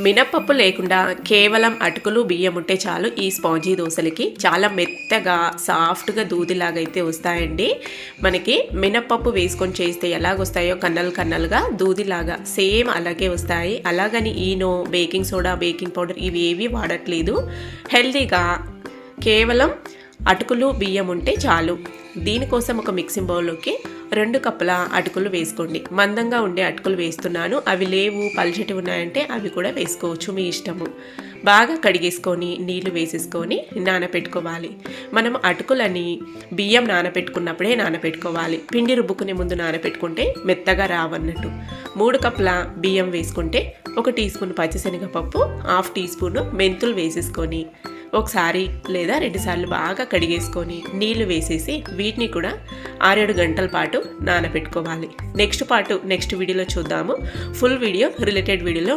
మినపప్పు లేకుండా కేవలం అటుకులు బియ్యం ఉంటే చాలు ఈ స్పాంజీ దోశలకి చాలా మెత్తగా సాఫ్ట్గా దూదిలాగా అయితే వస్తాయండి. మనకి మినపప్పు వేసుకొని చేస్తే ఎలాగొస్తాయో కన్నలు కన్నలుగా దూదిలాగా సేమ్ అలాగే వస్తాయి. అలాగని Eno, baking soda, baking powder ఇవి ఏవి వాడట్లేదు. హెల్తీగా కేవలం అటుకులు బియ్యం ఉంటే చాలు. దీనికోసం ఒక మిక్సింగ్ బౌల్లోకి 2 కప్పుల అటుకులు వేసుకోండి. మందంగా ఉండే అటుకులు వేస్తున్నాను. అవి లేవు, పల్చటి ఉన్నాయంటే అవి కూడా వేసుకోవచ్చు, మీ ఇష్టము. బాగా కడిగేసుకొని నీళ్లు వేసేసుకొని నానపెట్టుకోవాలి. మనం అటుకులని బియ్యం నానపెట్టుకున్నప్పుడే నానపెట్టుకోవాలి. పిండి రుబ్బుకునే ముందు నానపెట్టుకుంటే మెత్తగా రావన్నట్టు. 3 కప్పుల బియ్యం వేసుకుంటే 1 టీ స్పూన్ పచ్చిశనగపప్పు, 1/2 టీ స్పూన్ మెంతులు వేసేసుకొని ఒకసారి లేదా 2 సార్లు బాగా కడిగేసుకొని నీళ్లు వేసేసి వీటిని కూడా 6-7 గంటల పాటు నానబెట్టుకోవాలి. నెక్స్ట్ వీడియోలో చూద్దాము. ఫుల్ వీడియో రిలేటెడ్ వీడియోలో